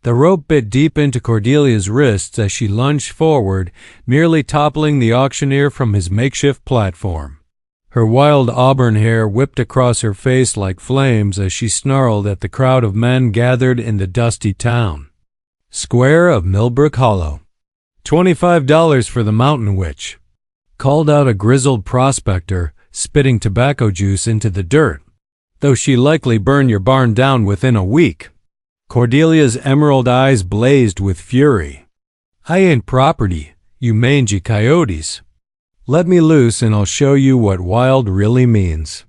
The rope bit deep into Cordelia's wrists as she lunged forward, nearly toppling the auctioneer from his makeshift platform. Her wild auburn hair whipped across her face like flames as she snarled at the crowd of men gathered in the dusty town square of Millbrook Hollow. $25 for the mountain witch, called out a grizzled prospector, spitting tobacco juice into the dirt. Though she likely burn your barn down within a week. Cordelia's emerald eyes blazed with fury. I ain't property, you mangy coyotes. Let me loose and I'll show you what wild really means.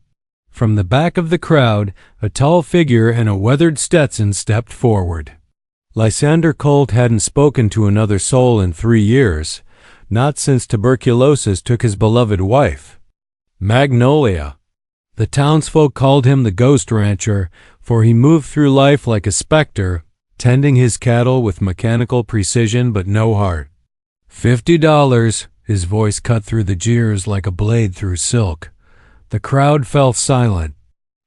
From the back of the crowd, a tall figure in a weathered Stetson stepped forward. Lysander Colt hadn't spoken to another soul in 3 years, not since tuberculosis took his beloved wife, Magnolia. The townsfolk called him the Ghost Rancher, for he moved through life like a specter, tending his cattle with mechanical precision but no heart. $50, his voice cut through the jeers like a blade through silk. The crowd fell silent.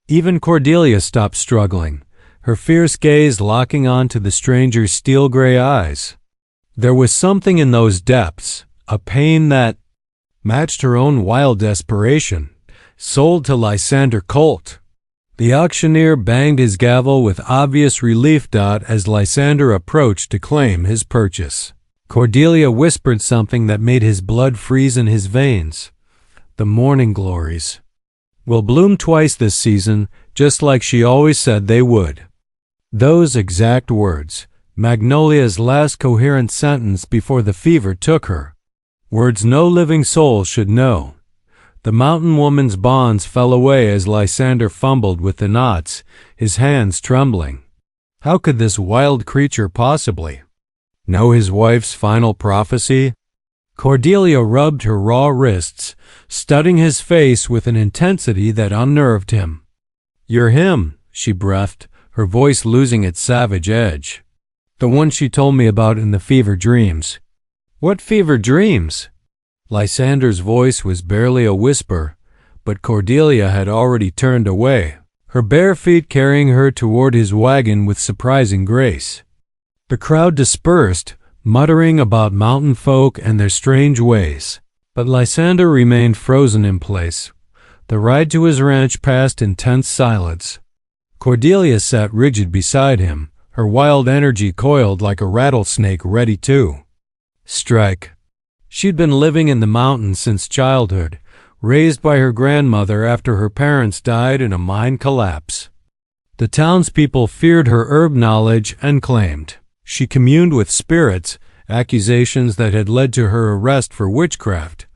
Even Cordelia stopped struggling, her fierce gaze locking on to the stranger's steel-gray eyes. There was something in those depths, a pain that matched her own wild desperation. Sold to Lysander Colt. The auctioneer banged his gavel with obvious relief as Lysander approached to claim his purchase. Cordelia whispered something that made his blood freeze in his veins. The morning glories will bloom twice this season, just like she always said they would. Those exact words, Magnolia's last coherent sentence before the fever took her. Words no living soul should know. The mountain woman's bonds fell away as Lysander fumbled with the knots, his hands trembling. How could this wild creature possibly know his wife's final prophecy? Cordelia rubbed her raw wrists, studying his face with an intensity that unnerved him. "You're him," she breathed, her voice losing its savage edge. "The one she told me about in the fever dreams." "What fever dreams?" Lysander's voice was barely a whisper, but Cordelia had already turned away, her bare feet carrying her toward his wagon with surprising grace. The crowd dispersed, muttering about mountain folk and their strange ways, but Lysander remained frozen in place. The ride to his ranch passed in tense silence. Cordelia sat rigid beside him, her wild energy coiled like a rattlesnake ready to strike. She'd been living in the mountains since childhood, raised by her grandmother after her parents died in a mine collapse. The townspeople feared her herb knowledge and claimed she communed with spirits, accusations that had led to her arrest for witchcraft.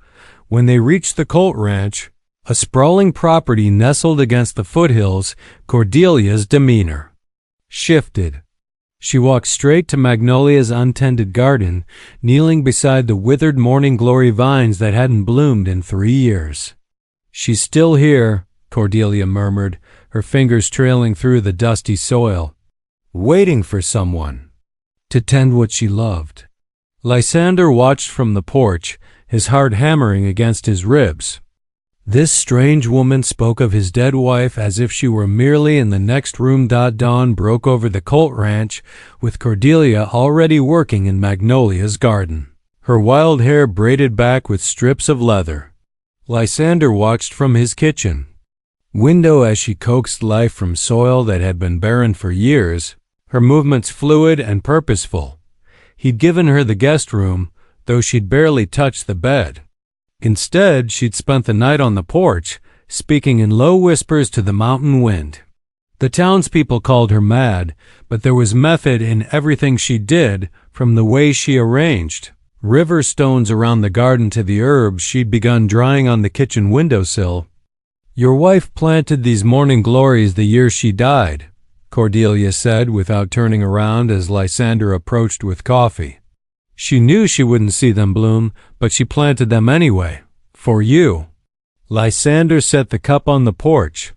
When they reached the Colt Ranch, a sprawling property nestled against the foothills, Cordelia's demeanor shifted. She walked straight to Magnolia's untended garden, kneeling beside the withered morning glory vines that hadn't bloomed in 3 years. "She's still here," Cordelia murmured, her fingers trailing through the dusty soil, "waiting for someone to tend what she loved." Lysander watched from the porch, his heart hammering against his ribs. This strange woman spoke of his dead wife as if she were merely in the next room. Dawn broke over the Colt Ranch, with Cordelia already working in Magnolia's garden, her wild hair braided back with strips of leather. Lysander watched from his kitchen window as she coaxed life from soil that had been barren for years, her movements fluid and purposeful. He'd given her the guest room, though she'd barely touched the bed. Instead, she'd spent the night on the porch, speaking in low whispers to the mountain wind. The townspeople called her mad, but there was method in everything she did, from the way she arranged river stones around the garden to the herbs she'd begun drying on the kitchen windowsill. "Your wife planted these morning glories the year she died," Cordelia said without turning around as Lysander approached with coffee. "She knew she wouldn't see them bloom, but she planted them anyway. For you." Lysander set the cup on the porch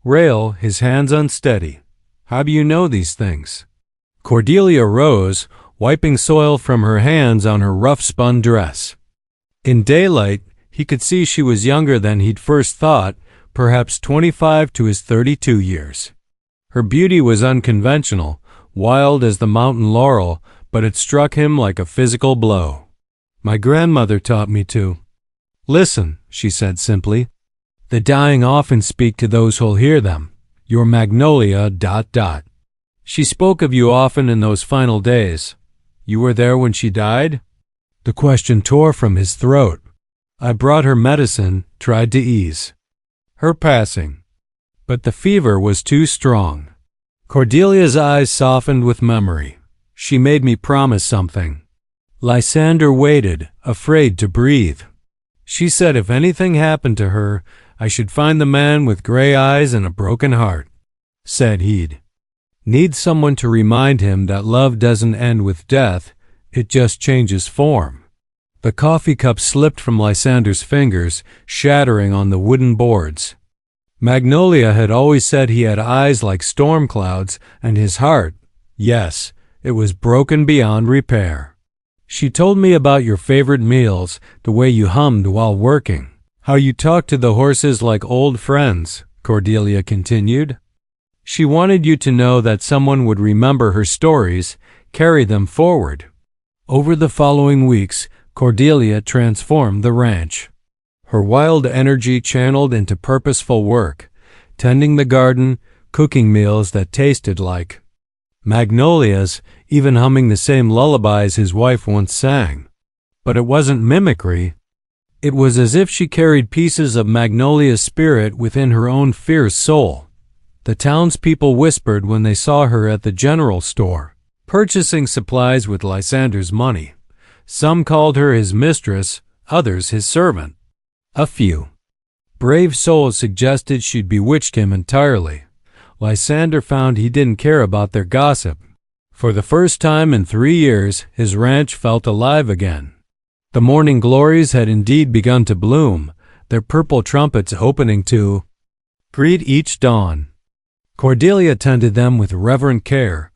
rail, his hands unsteady. "How do you know these things?" Cordelia rose, wiping soil from her hands on her rough-spun dress. In daylight, he could see she was younger than he'd first thought, perhaps 25 to his 32 years. Her beauty was unconventional, wild as the mountain laurel, but it struck him like a physical blow. My grandmother taught me to. Listen, she said simply. The dying often speak to those who'll hear them. Your magnolia... She spoke of you often in those final days. You were there when she died? The question tore from his throat. I brought her medicine, tried to ease her passing. But the fever was too strong. Cordelia's eyes softened with memory. She made me promise something. Lysander waited, afraid to breathe. She said if anything happened to her, I should find the man with gray eyes and a broken heart. Said he'd need someone to remind him that love doesn't end with death, it just changes form. The coffee cup slipped from Lysander's fingers, shattering on the wooden boards. Magnolia had always said he had eyes like storm clouds, and his heart, yes, it was broken beyond repair. She told me about your favorite meals, the way you hummed while working, how you talked to the horses like old friends, Cordelia continued. She wanted you to know that someone would remember her stories, carry them forward. Over the following weeks, Cordelia transformed the ranch. Her wild energy channeled into purposeful work, tending the garden, cooking meals that tasted like magnolias, even humming the same lullabies his wife once sang. But it wasn't mimicry. It was as if she carried pieces of Magnolia's spirit within her own fierce soul. The townspeople whispered when they saw her at the general store, purchasing supplies with Lysander's money. Some called her his mistress, others his servant. A few brave souls suggested she'd bewitched him entirely. Lysander found he didn't care about their gossip. For the first time in 3 years, his ranch felt alive again. The morning glories had indeed begun to bloom, their purple trumpets opening to greet each dawn. Cordelia tended them with reverent care,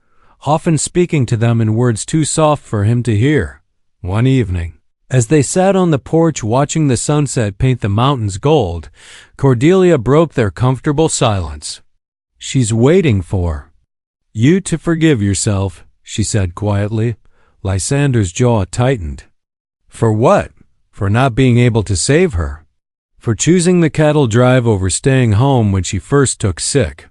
often speaking to them in words too soft for him to hear. One evening, as they sat on the porch watching the sunset paint the mountains gold, Cordelia broke their comfortable silence. She's waiting for you to forgive yourself, she said quietly. Lysander's jaw tightened. For what? For not being able to save her. For choosing the cattle drive over staying home when she first took sick.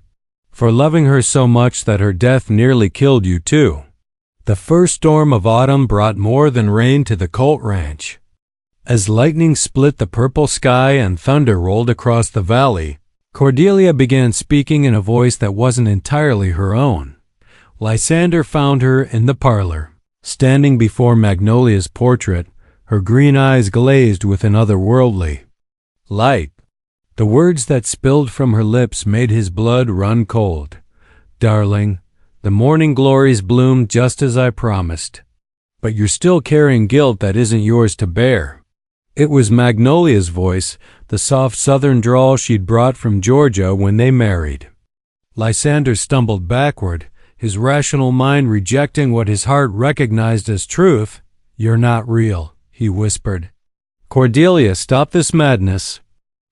For loving her so much that her death nearly killed you too. The first storm of autumn brought more than rain to the Colt Ranch. As lightning split the purple sky and thunder rolled across the valley, Cordelia began speaking in a voice that wasn't entirely her own. Lysander found her in the parlor, standing before Magnolia's portrait, her green eyes glazed with an otherworldly light. The words that spilled from her lips made his blood run cold. Darling, the morning glories bloomed just as I promised. But you're still carrying guilt that isn't yours to bear. It was Magnolia's voice, the soft southern drawl she'd brought from Georgia when they married. Lysander stumbled backward, his rational mind rejecting what his heart recognized as truth. You're not real, he whispered. Cordelia, stop this madness.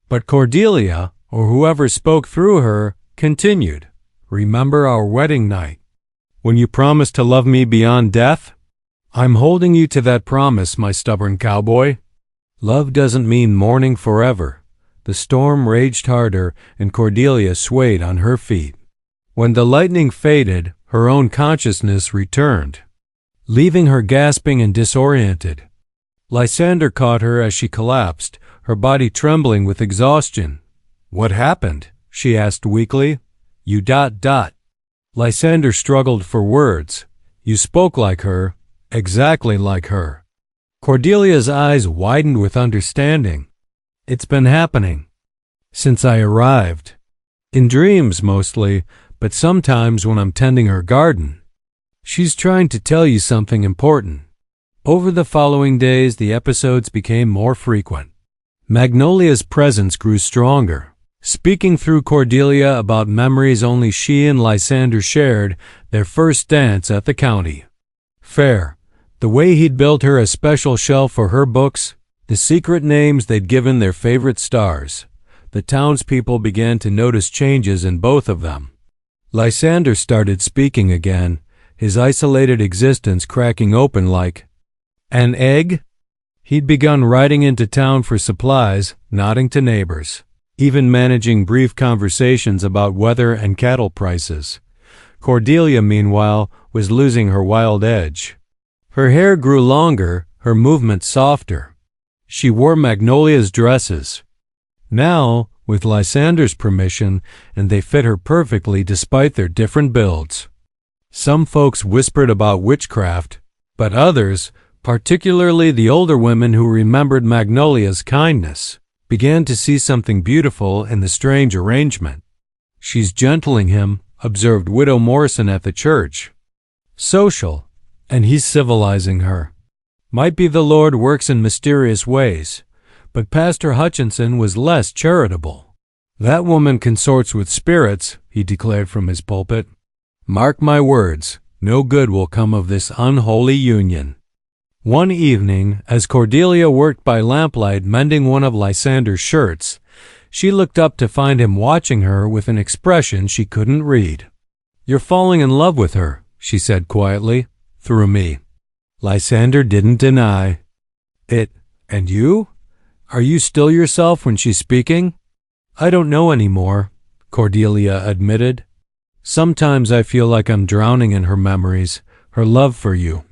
But Cordelia, or whoever spoke through her, continued. Remember our wedding night, when you promised to love me beyond death? I'm holding you to that promise, my stubborn cowboy. Love doesn't mean mourning forever. The storm raged harder, and Cordelia swayed on her feet. When the lightning faded, her own consciousness returned, leaving her gasping and disoriented. Lysander caught her as she collapsed, her body trembling with exhaustion. What happened? She asked weakly. You ... Lysander struggled for words. You spoke like her, exactly like her. Cordelia's eyes widened with understanding. It's been happening since I arrived. In dreams mostly, but sometimes when I'm tending her garden. She's trying to tell you something important. Over the following days, the episodes became more frequent. Magnolia's presence grew stronger, speaking through Cordelia about memories only she and Lysander shared, their first dance at the county fair, the way he'd built her a special shelf for her books, the secret names they'd given their favorite stars. The townspeople began to notice changes in both of them. Lysander started speaking again, his isolated existence cracking open like an egg. He'd begun riding into town for supplies, nodding to neighbors, even managing brief conversations about weather and cattle prices. Cordelia, meanwhile, was losing her wild edge. Her hair grew longer, her movements softer. She wore Magnolia's dresses. Now, with Lysander's permission, and they fit her perfectly despite their different builds. Some folks whispered about witchcraft, but others, particularly the older women who remembered Magnolia's kindness, began to see something beautiful in the strange arrangement. "She's gentling him," observed Widow Morrison at the church. "Social, and he's civilizing her. Might be the Lord works in mysterious ways, but Pastor Hutchinson was less charitable. That woman consorts with spirits," he declared from his pulpit. "Mark my words, no good will come of this unholy union." One evening, as Cordelia worked by lamplight mending one of Lysander's shirts, she looked up to find him watching her with an expression she couldn't read. "You're falling in love with her," she said quietly, "through me." Lysander didn't deny it. "And you? Are you still yourself when she's speaking?" "I don't know anymore," Cordelia admitted. "Sometimes I feel like I'm drowning in her memories, her love for you.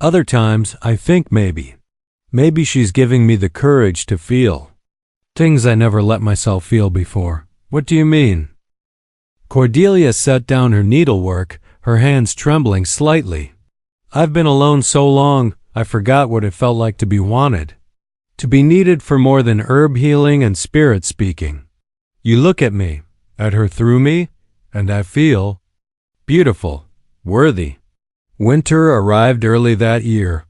Other times I think maybe she's giving me the courage to feel things I never let myself feel before." "What do you mean?" Cordelia set down her needlework, her hands trembling slightly. "I've been alone so long, I forgot what it felt like to be wanted. To be needed for more than herb healing and spirit speaking. You look at me, at her through me, and I feel beautiful, worthy." Winter arrived early that year,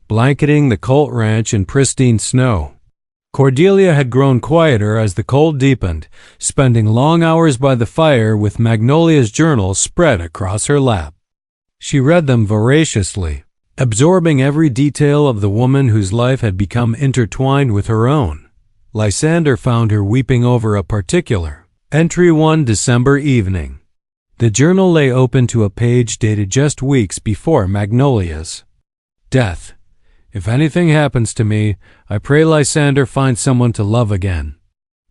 blanketing the Colt Ranch in pristine snow. Cordelia had grown quieter as the cold deepened, spending long hours by the fire with Magnolia's journal spread across her lap. She read them voraciously, absorbing every detail of the woman whose life had become intertwined with her own. Lysander found her weeping over a particular entry one December evening. The journal lay open to a page dated just weeks before Magnolia's death. "If anything happens to me, I pray Lysander find someone to love again.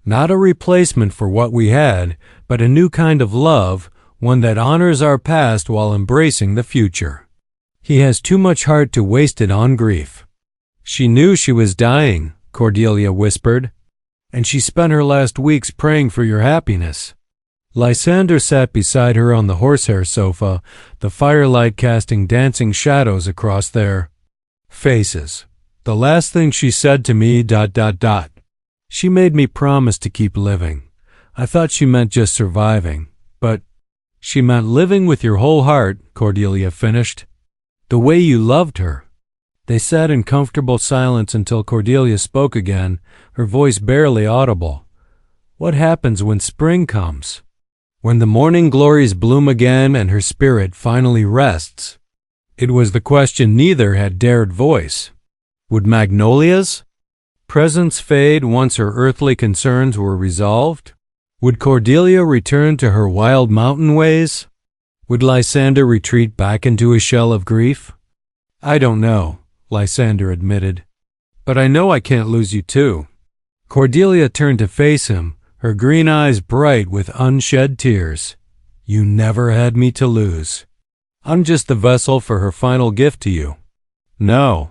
Not a replacement for what we had, but a new kind of love, one that honors our past while embracing the future. He has too much heart to waste it on grief." "She knew she was dying," Cordelia whispered, "and she spent her last weeks praying for your happiness." Lysander sat beside her on the horsehair sofa, the firelight casting dancing shadows across their faces. "The last thing she said to me, ... She made me promise to keep living. I thought she meant just surviving, but she meant living with your whole heart," Cordelia finished. "The way you loved her." They sat in comfortable silence until Cordelia spoke again, her voice barely audible. "What happens when spring comes? When the morning glories bloom again and her spirit finally rests?" It was the question neither had dared voice. Would Magnolia's presence fade once her earthly concerns were resolved? Would Cordelia return to her wild mountain ways? Would Lysander retreat back into his shell of grief? "I don't know," Lysander admitted. "But I know I can't lose you too." Cordelia turned to face him, her green eyes bright with unshed tears. "You never had me to lose. I'm just the vessel for her final gift to you." "No."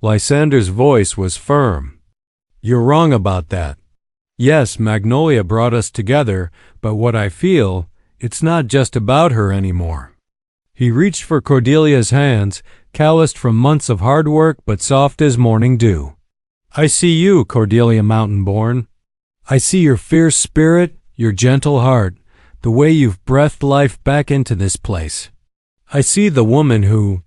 Lysander's voice was firm. "You're wrong about that. Yes, Magnolia brought us together, but what I feel, it's not just about her anymore." He reached for Cordelia's hands, calloused from months of hard work but soft as morning dew. "I see you, Cordelia Mountain-born. I see your fierce spirit, your gentle heart, the way you've breathed life back into this place. I see the woman who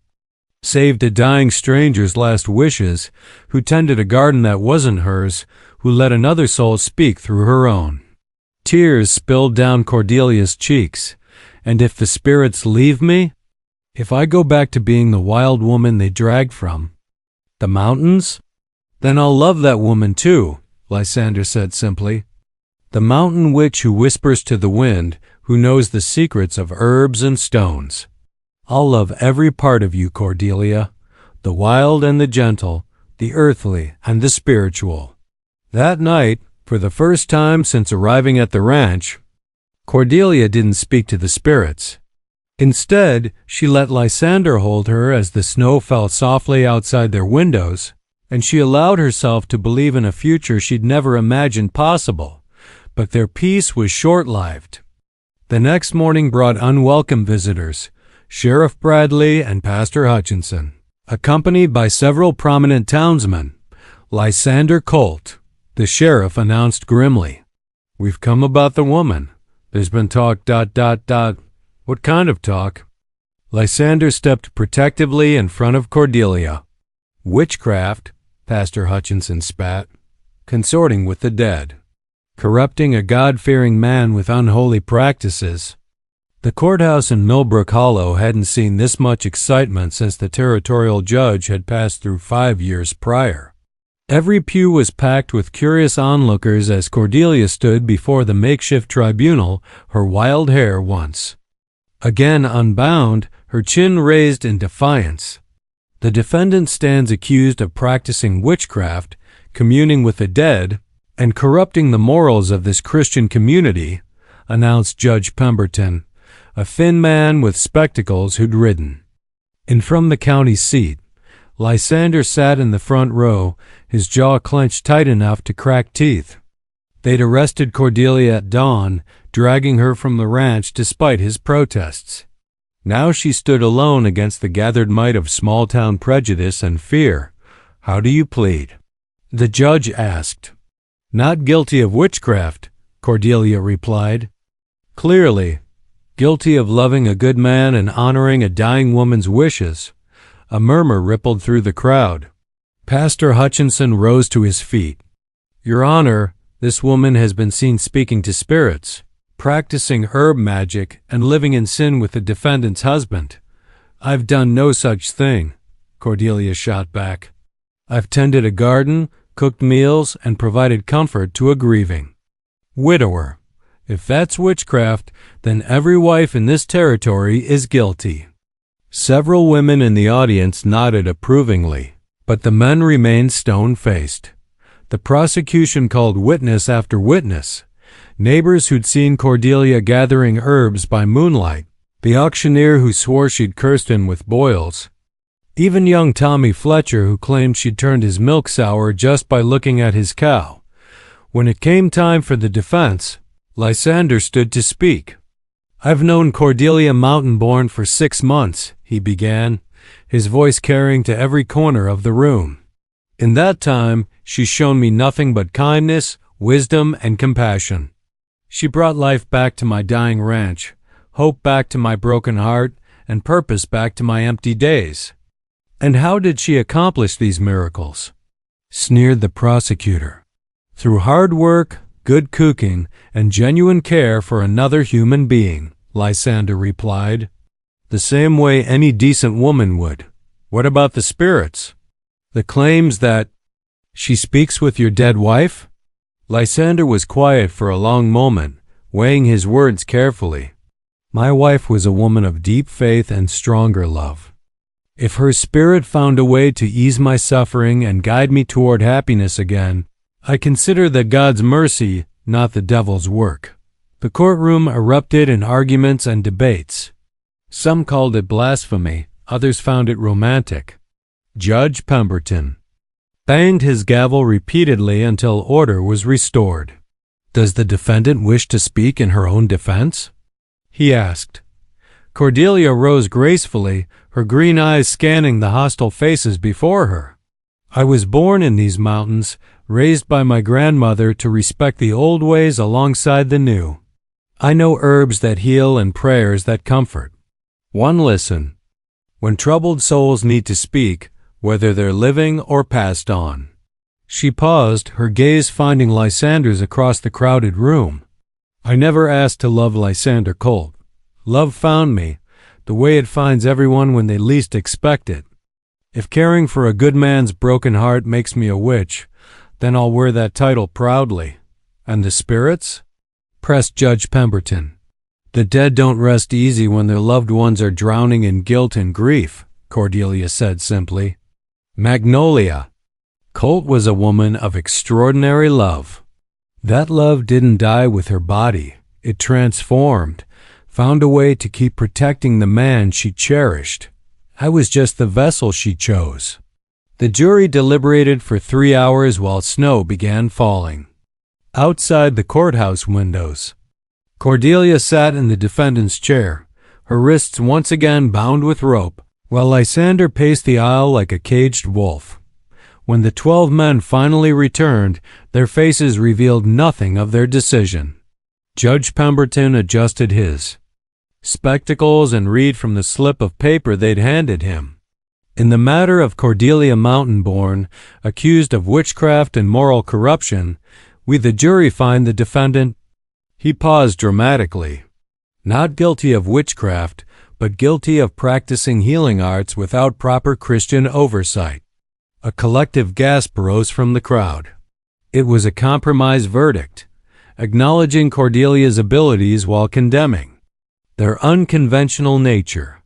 saved a dying stranger's last wishes, who tended a garden that wasn't hers, who let another soul speak through her own." Tears spilled down Cordelia's cheeks. "And if the spirits leave me? If I go back to being the wild woman they dragged from the mountains? Then I'll love that woman too," Lysander said simply. "The mountain witch who whispers to the wind, who knows the secrets of herbs and stones." I'll love every part of you, Cordelia, the wild and the gentle, the earthly and the spiritual." That night, for the first time since arriving at the ranch, Cordelia didn't speak to the spirits. Instead, she let Lysander hold her as the snow fell softly outside their windows, and she allowed herself to believe in a future she'd never imagined possible. But their peace was short-lived. The next morning brought unwelcome visitors, Sheriff Bradley and Pastor Hutchinson, accompanied by several prominent townsmen. Lysander Colt, the sheriff, announced grimly, "We've come about the woman. There's been talk ... What kind of talk?" Lysander stepped protectively in front of Cordelia. "Witchcraft," Pastor Hutchinson spat, "consorting with the dead, corrupting a God-fearing man with unholy practices." The courthouse in Millbrook Hollow hadn't seen this much excitement since the territorial judge had passed through 5 years prior. Every pew was packed with curious onlookers as Cordelia stood before the makeshift tribunal, her wild hair once again unbound, her chin raised in defiance. "The defendant stands accused of practicing witchcraft, communing with the dead, and corrupting the morals of this Christian community," announced Judge Pemberton, a thin man with spectacles who'd ridden in from the county seat. Lysander sat in the front row, his jaw clenched tight enough to crack teeth. They'd arrested Cordelia at dawn, dragging her from the ranch despite his protests. Now she stood alone against the gathered might of small-town prejudice and fear. "How do you plead?" the judge asked. "Not guilty of witchcraft," Cordelia replied. "Clearly, guilty of loving a good man and honoring a dying woman's wishes." A murmur rippled through the crowd. Pastor Hutchinson rose to his feet. "Your Honor, this woman has been seen speaking to spirits, practicing herb magic, and living in sin with the defendant's husband." "I've done no such thing," Cordelia shot back. "I've tended a garden, cooked meals, and provided comfort to a grieving widower. If that's witchcraft, then every wife in this territory is guilty." Several women in the audience nodded approvingly, but the men remained stone-faced. The prosecution called witness after witness. Neighbors who'd seen Cordelia gathering herbs by moonlight, the auctioneer who swore she'd cursed him with boils, even young Tommy Fletcher who claimed she'd turned his milk sour just by looking at his cow. When it came time for the defense, Lysander stood to speak. "I've known Cordelia Mountainborn for 6 months," he began, his voice carrying to every corner of the room. "In that time, she's shown me nothing but kindness, wisdom, and compassion. She brought life back to my dying ranch, hope back to my broken heart, and purpose back to my empty days." "And how did she accomplish these miracles?" sneered the prosecutor. "Through hard work, good cooking, and genuine care for another human being," Lysander replied. "The same way any decent woman would." "What about the spirits? The claims that she speaks with your dead wife?" Lysander was quiet for a long moment, weighing his words carefully. "My wife was a woman of deep faith and stronger love. If her spirit found a way to ease my suffering and guide me toward happiness again, I consider that God's mercy, not the devil's work." The courtroom erupted in arguments and debates. Some called it blasphemy, others found it romantic. Judge Pemberton banged his gavel repeatedly until order was restored. "Does the defendant wish to speak in her own defense?" he asked. Cordelia rose gracefully, her green eyes scanning the hostile faces before her. "I was born in these mountains, raised by my grandmother to respect the old ways alongside the new. I know herbs that heal and prayers that comfort. One listen. When troubled souls need to speak, whether they're living or passed on." She paused, her gaze finding Lysander's across the crowded room. "I never asked to love Lysander Colt. Love found me, the way it finds everyone when they least expect it. If caring for a good man's broken heart makes me a witch, then I'll wear that title proudly." "And the spirits?" pressed Judge Pemberton. The dead don't rest easy when their loved ones are drowning in guilt and grief, Cordelia said simply. Magnolia. Colt was a woman of extraordinary love. That love didn't die with her body. It transformed, found a way to keep protecting the man she cherished. I was just the vessel she chose. The jury deliberated for 3 hours while snow began falling. Outside the courthouse windows, Cordelia sat in the defendant's chair, her wrists once again bound with rope, while Lysander paced the aisle like a caged wolf. When the 12 men finally returned, their faces revealed nothing of their decision. Judge Pemberton adjusted his spectacles and read from the slip of paper they'd handed him. In the matter of Cordelia Mountainborn, accused of witchcraft and moral corruption, we the jury find the defendant. He paused dramatically. Not guilty of witchcraft, but guilty of practicing healing arts without proper Christian oversight. A collective gasp rose from the crowd. It was a compromise verdict, acknowledging Cordelia's abilities while condemning their unconventional nature.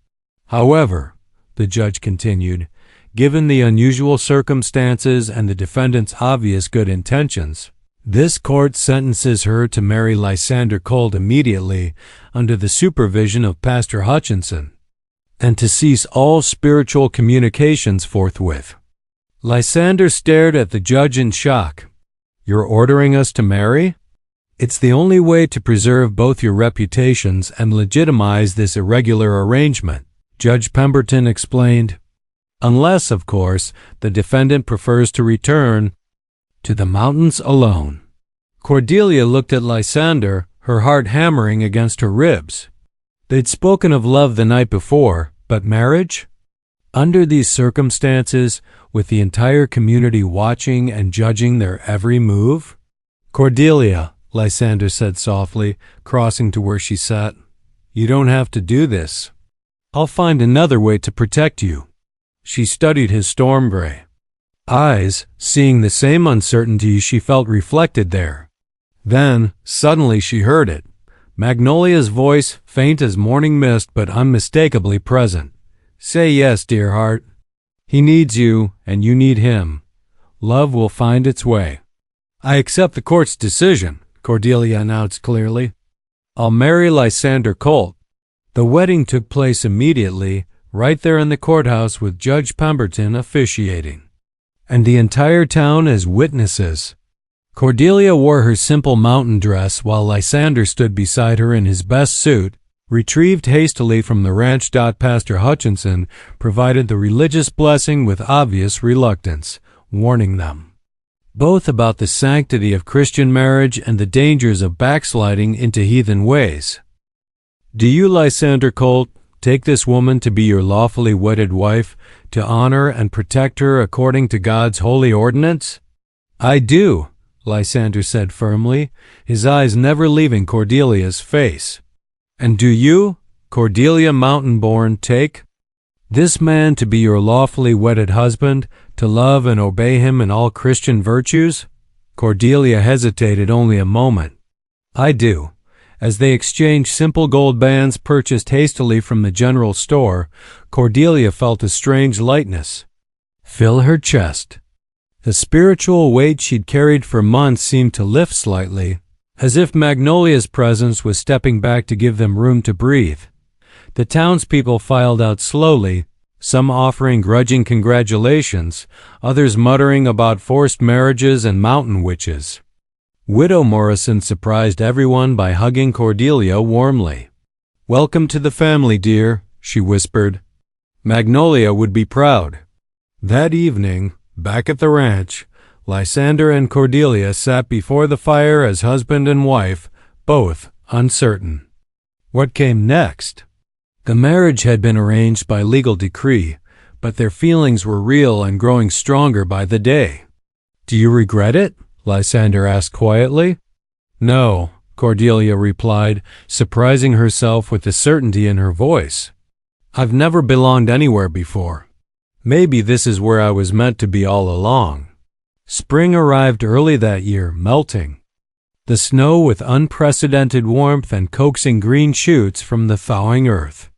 However, the judge continued, given the unusual circumstances and the defendant's obvious good intentions, this court sentences her to marry Lysander Colt immediately under the supervision of Pastor Hutchinson, and to cease all spiritual communications forthwith. Lysander stared at the judge in shock. You're ordering us to marry? It's the only way to preserve both your reputations and legitimize this irregular arrangement, Judge Pemberton explained. Unless, of course, the defendant prefers to return to the mountains alone. Cordelia looked at Lysander, her heart hammering against her ribs. They'd spoken of love the night before, but marriage? Under these circumstances, with the entire community watching and judging their every move? Cordelia, Lysander said softly, crossing to where she sat, you don't have to do this. I'll find another way to protect you. She studied his storm gray eyes, seeing the same uncertainty she felt reflected there. Then, suddenly she heard it. Magnolia's voice, faint as morning mist but unmistakably present. Say yes, dear heart. He needs you, and you need him. Love will find its way. I accept the court's decision, Cordelia announced clearly. I'll marry Lysander Colt. The wedding took place immediately, right there in the courthouse with Judge Pemberton officiating, and the entire town as witnesses. Cordelia wore her simple mountain dress while Lysander stood beside her in his best suit, retrieved hastily from the ranch. Pastor Hutchinson provided the religious blessing with obvious reluctance, warning them both about the sanctity of Christian marriage and the dangers of backsliding into heathen ways. Do you, Lysander Colt, take this woman to be your lawfully wedded wife, to honor and protect her according to God's holy ordinance? I do, Lysander said firmly, his eyes never leaving Cordelia's face. And do you, Cordelia Mountainborn, take this man to be your lawfully wedded husband, to love and obey him in all Christian virtues? Cordelia hesitated only a moment. I do. As they exchanged simple gold bands purchased hastily from the general store, Cordelia felt a strange lightness fill her chest. The spiritual weight she'd carried for months seemed to lift slightly, as if Magnolia's presence was stepping back to give them room to breathe. The townspeople filed out slowly, some offering grudging congratulations, others muttering about forced marriages and mountain witches. Widow Morrison surprised everyone by hugging Cordelia warmly. Welcome to the family, dear, she whispered. Magnolia would be proud. That evening, back at the ranch, Lysander and Cordelia sat before the fire as husband and wife, both uncertain. What came next? The marriage had been arranged by legal decree, but their feelings were real and growing stronger by the day. Do you regret it? Lysander asked quietly. No, Cordelia replied, surprising herself with the certainty in her voice. I've never belonged anywhere before. Maybe this is where I was meant to be all along. Spring arrived early that year, melting the snow with unprecedented warmth and coaxing green shoots from the thawing earth.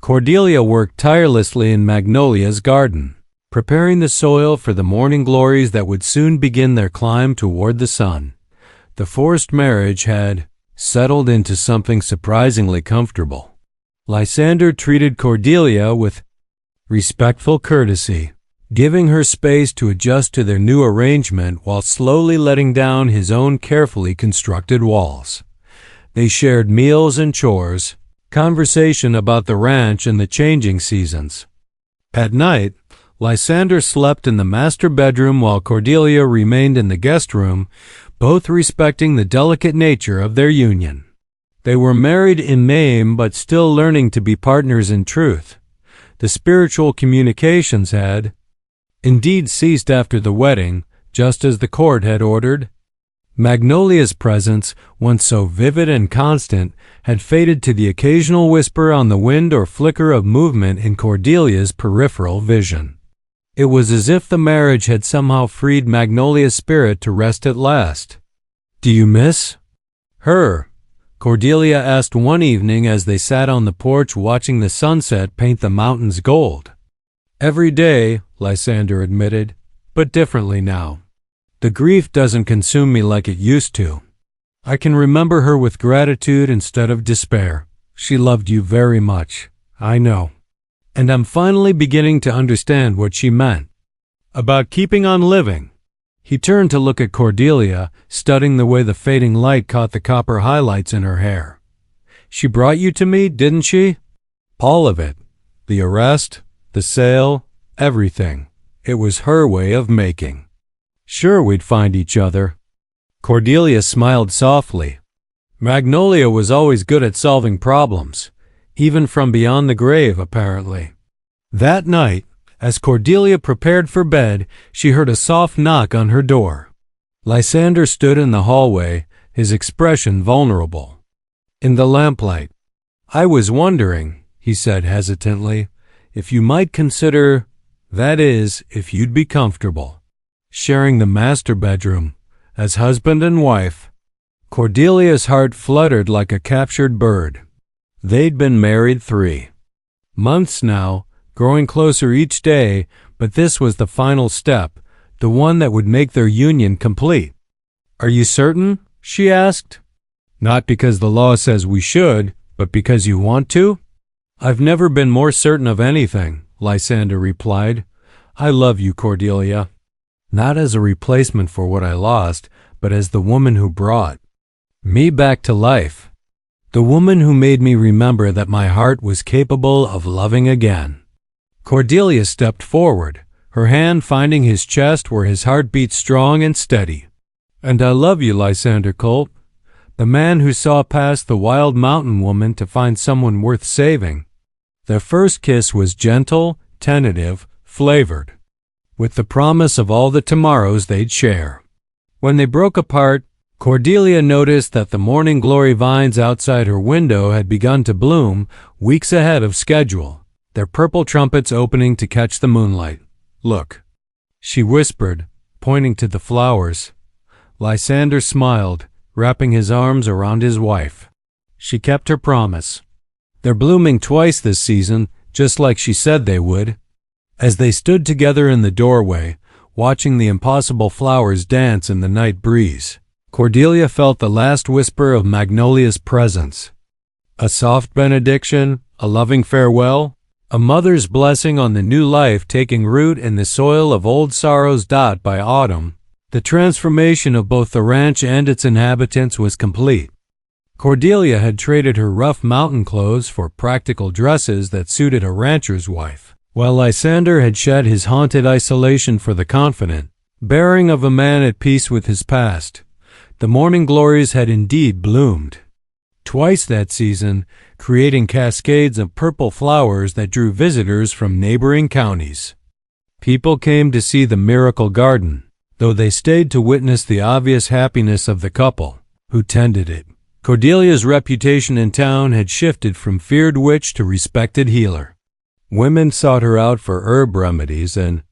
Cordelia worked tirelessly in Magnolia's garden, preparing the soil for the morning glories that would soon begin their climb toward the sun. The forced marriage had settled into something surprisingly comfortable. Lysander treated Cordelia with respectful courtesy, giving her space to adjust to their new arrangement while slowly letting down his own carefully constructed walls. They shared meals and chores, conversation about the ranch and the changing seasons. At night, Lysander slept in the master bedroom while Cordelia remained in the guest room, both respecting the delicate nature of their union. They were married in name but still learning to be partners in truth. The spiritual communications had indeed ceased after the wedding, just as the court had ordered. Magnolia's presence, once so vivid and constant, had faded to the occasional whisper on the wind or flicker of movement in Cordelia's peripheral vision. It was as if the marriage had somehow freed Magnolia's spirit to rest at last. "Do you miss her?" Cordelia asked one evening as they sat on the porch watching the sunset paint the mountains gold. "Every day," Lysander admitted, "but differently now. The grief doesn't consume me like it used to. I can remember her with gratitude instead of despair. She loved you very much, I know. And I'm finally beginning to understand what she meant about keeping on living." He turned to look at Cordelia, studying the way the fading light caught the copper highlights in her hair. "She brought you to me, didn't she?" "All of it. The arrest, the sale, everything. It was her way of making sure we'd find each other." Cordelia smiled softly. Magnolia was always good at solving problems, even from beyond the grave, apparently. That night, as Cordelia prepared for bed, she heard a soft knock on her door. Lysander stood in the hallway, his expression vulnerable. In the lamplight, "I was wondering," he said hesitantly, "if you might consider, that is, if you'd be comfortable sharing the master bedroom as husband and wife." Cordelia's heart fluttered like a captured bird. They'd been married 3 months now, growing closer each day, but this was the final step, the one that would make their union complete. "Are you certain?" she asked. "Not because the law says we should, but because you want to?" "I've never been more certain of anything," Lysander replied. "I love you, Cordelia. Not as a replacement for what I lost, but as the woman who brought me back to life. The woman who made me remember that my heart was capable of loving again." Cordelia stepped forward, her hand finding his chest where his heart beat strong and steady. "And I love you, Lysander Culp, the man who saw past the wild mountain woman to find someone worth saving." Their first kiss was gentle, tentative, flavored, with the promise of all the tomorrows they'd share. When they broke apart, Cordelia noticed that the morning glory vines outside her window had begun to bloom weeks ahead of schedule, their purple trumpets opening to catch the moonlight. "Look," she whispered, pointing to the flowers. Lysander smiled, wrapping his arms around his wife. She kept her promise. "They're blooming twice this season, just like she said they would." As they stood together in the doorway, watching the impossible flowers dance in the night breeze, Cordelia felt the last whisper of Magnolia's presence. A soft benediction, a loving farewell, a mother's blessing on the new life taking root in the soil of old sorrows. By autumn, the transformation of both the ranch and its inhabitants was complete. Cordelia had traded her rough mountain clothes for practical dresses that suited a rancher's wife, while Lysander had shed his haunted isolation for the confident bearing of a man at peace with his past. The morning glories had indeed bloomed twice that season, creating cascades of purple flowers that drew visitors from neighboring counties. People came to see the miracle garden, though they stayed to witness the obvious happiness of the couple who tended it. Cordelia's reputation in town had shifted from feared witch to respected healer. Women sought her out for herb remedies and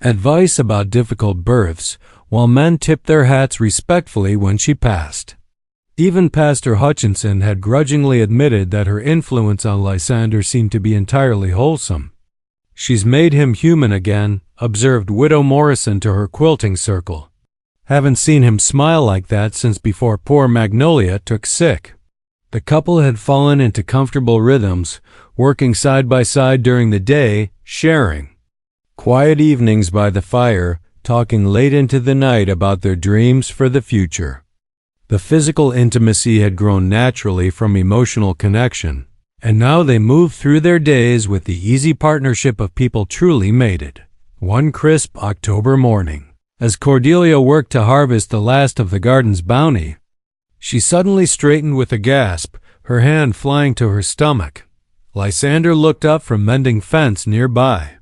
advice about difficult births, while men tipped their hats respectfully when she passed. Even Pastor Hutchinson had grudgingly admitted that her influence on Lysander seemed to be entirely wholesome. "She's made him human again," observed Widow Morrison to her quilting circle. "Haven't seen him smile like that since before poor Magnolia took sick." The couple had fallen into comfortable rhythms, working side by side during the day, sharing quiet evenings by the fire, talking late into the night about their dreams for the future. The physical intimacy had grown naturally from emotional connection, and now they moved through their days with the easy partnership of people truly mated. One crisp October morning, as Cordelia worked to harvest the last of the garden's bounty, she suddenly straightened with a gasp, her hand flying to her stomach. Lysander looked up from mending fence nearby.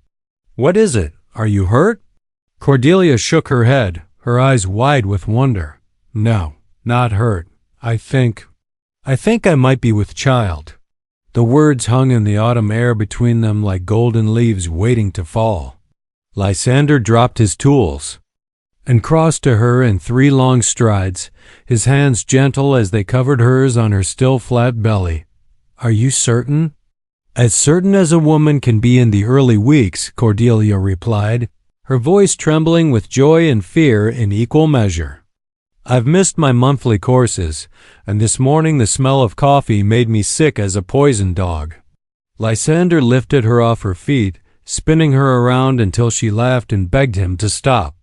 "What is it? Are you hurt?" Cordelia shook her head, her eyes wide with wonder. "No, not hurt. I think I might be with child." The words hung in the autumn air between them like golden leaves waiting to fall. Lysander dropped his tools and crossed to her in 3 long strides, his hands gentle as they covered hers on her still flat belly. "Are you certain?" "As certain as a woman can be in the early weeks," Cordelia replied, her voice trembling with joy and fear in equal measure. "I've missed my monthly courses, and this morning the smell of coffee made me sick as a poison dog." Lysander lifted her off her feet, spinning her around until she laughed and begged him to stop.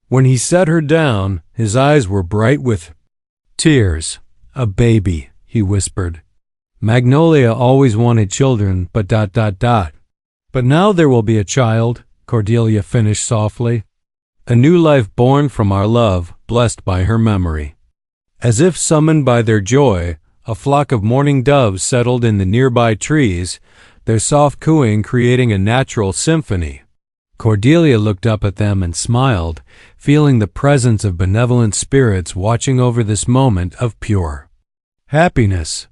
When he set her down, his eyes were bright with tears. "A baby," he whispered. "Magnolia always wanted children, but ... But now there will be a child," Cordelia finished softly. "A new life born from our love, blessed by her memory." As if summoned by their joy, a flock of mourning doves settled in the nearby trees, their soft cooing creating a natural symphony. Cordelia looked up at them and smiled, feeling the presence of benevolent spirits watching over this moment of pure happiness.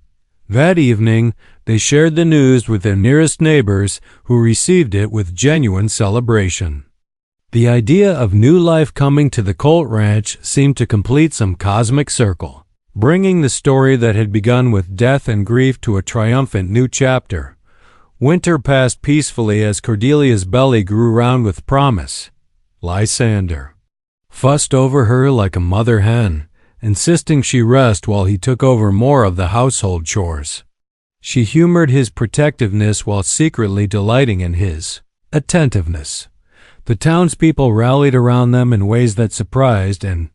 That evening, they shared the news with their nearest neighbors, who received it with genuine celebration. The idea of new life coming to the Colt Ranch seemed to complete some cosmic circle, bringing the story that had begun with death and grief to a triumphant new chapter. Winter passed peacefully as Cordelia's belly grew round with promise. Lysander fussed over her like a mother hen, insisting she rest while he took over more of the household chores. She humored his protectiveness while secretly delighting in his attentiveness. The townspeople rallied around them in ways that surprised and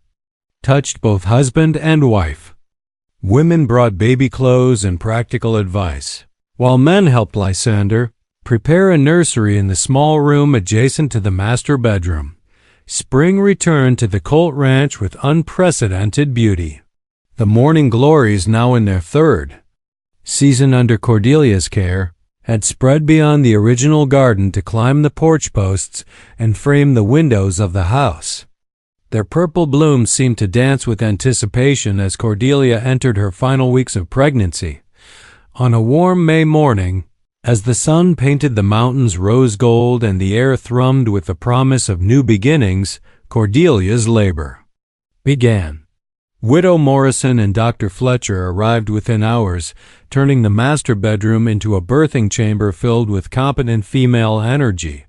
touched both husband and wife. Women brought baby clothes and practical advice, while men helped Lysander prepare a nursery in the small room adjacent to the master bedroom. Spring returned to the Colt Ranch with unprecedented beauty. The morning glories, now in their 3rd season under Cordelia's care, had spread beyond the original garden to climb the porch posts and frame the windows of the house. Their purple blooms seemed to dance with anticipation as Cordelia entered her final weeks of pregnancy. On a warm May morning, as the sun painted the mountains rose gold and the air thrummed with the promise of new beginnings, Cordelia's labor began. Widow Morrison and Dr. Fletcher arrived within hours, turning the master bedroom into a birthing chamber filled with competent female energy.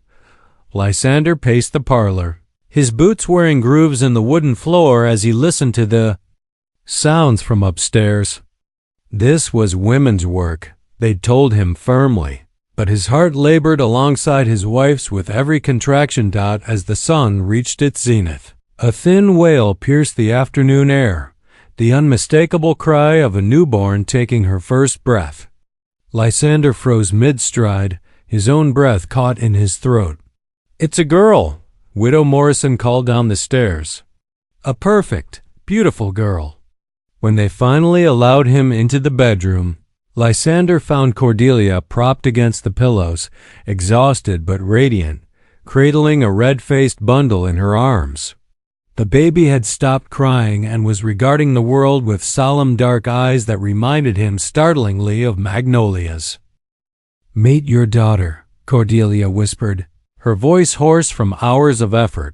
Lysander paced the parlor, his boots wearing grooves in the wooden floor as he listened to the sounds from upstairs. This was women's work, they'd told him firmly, but his heart labored alongside his wife's with every contraction dot as the sun reached its zenith. A thin wail pierced the afternoon air, the unmistakable cry of a newborn taking her first breath. Lysander froze mid-stride, his own breath caught in his throat. "It's a girl," Widow Morrison called down the stairs. "A perfect, beautiful girl." When they finally allowed him into the bedroom, Lysander found Cordelia propped against the pillows, exhausted but radiant, cradling a red-faced bundle in her arms. The baby had stopped crying and was regarding the world with solemn dark eyes that reminded him startlingly of Magnolia's. "Meet your daughter," Cordelia whispered, her voice hoarse from hours of effort.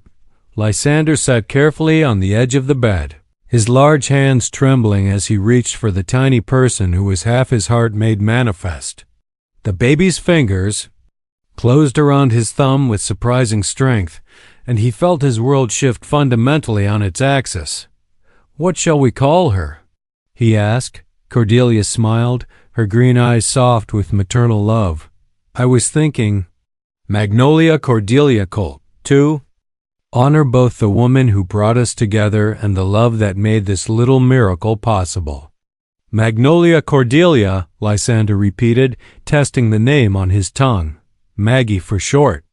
Lysander sat carefully on the edge of the bed, his large hands trembling as he reached for the tiny person who was half his heart made manifest. The baby's fingers closed around his thumb with surprising strength, and he felt his world shift fundamentally on its axis. "What shall we call her?" he asked. Cordelia smiled, her green eyes soft with maternal love. "I was thinking Magnolia Cordelia Colt, to honor both the woman who brought us together and the love that made this little miracle possible." "Magnolia Cordelia," Lysander repeated, testing the name on his tongue. "Maggie for short."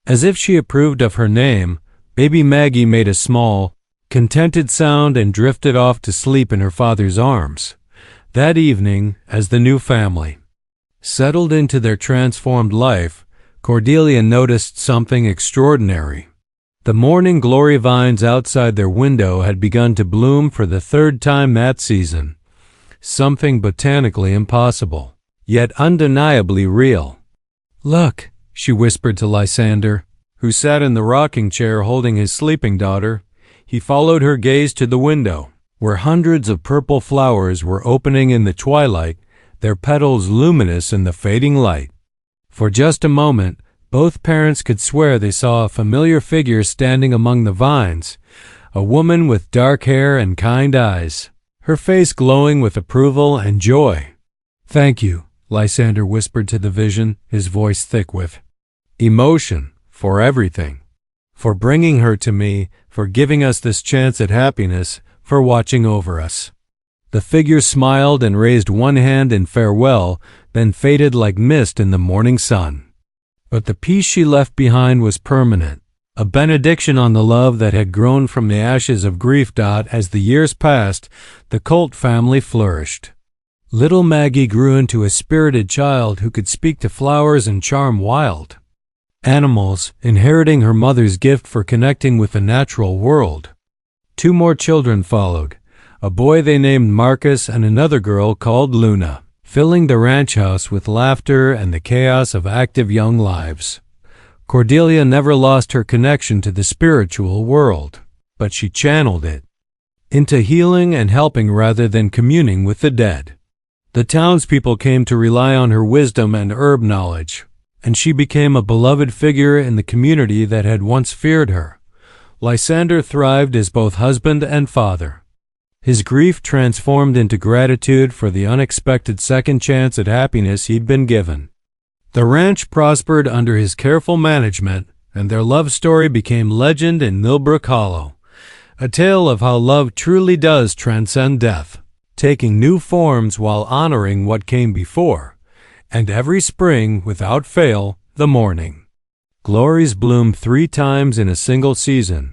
As if she approved of her name, baby Maggie made a small, contented sound and drifted off to sleep in her father's arms. That evening, as the new family settled into their transformed life, Cordelia noticed something extraordinary. The morning glory vines outside their window had begun to bloom for the third time that season, something botanically impossible, yet undeniably real. "Look," she whispered to Lysander, who sat in the rocking chair holding his sleeping daughter. He followed her gaze to the window, where hundreds of purple flowers were opening in the twilight, their petals luminous in the fading light. For just a moment, both parents could swear they saw a familiar figure standing among the vines, a woman with dark hair and kind eyes, her face glowing with approval and joy. "Thank you," Lysander whispered to the vision, his voice thick with emotion, "for everything. For bringing her to me, for giving us this chance at happiness, for watching over us." The figure smiled and raised one hand in farewell, then faded like mist in the morning sun. But the peace she left behind was permanent, a benediction on the love that had grown from the ashes of grief. As the years passed, the Colt family flourished. Little Maggie grew into a spirited child who could speak to flowers and charm wild animals, inheriting her mother's gift for connecting with the natural world. 2 more children followed, a boy they named Marcus and another girl called Luna, filling the ranch house with laughter and the chaos of active young lives. Cordelia never lost her connection to the spiritual world, but she channeled it into healing and helping rather than communing with the dead. The townspeople came to rely on her wisdom and herb knowledge, and she became a beloved figure in the community that had once feared her. Lysander thrived as both husband and father. His grief transformed into gratitude for the unexpected second chance at happiness he'd been given. The ranch prospered under his careful management, and their love story became legend in Millbrook Hollow, a tale of how love truly does transcend death, taking new forms while honoring what came before. And every spring, without fail, the morning glories bloom 3 times in a single season,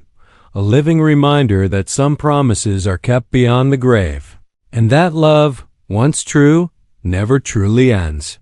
a living reminder that some promises are kept beyond the grave, and that love, once true, never truly ends.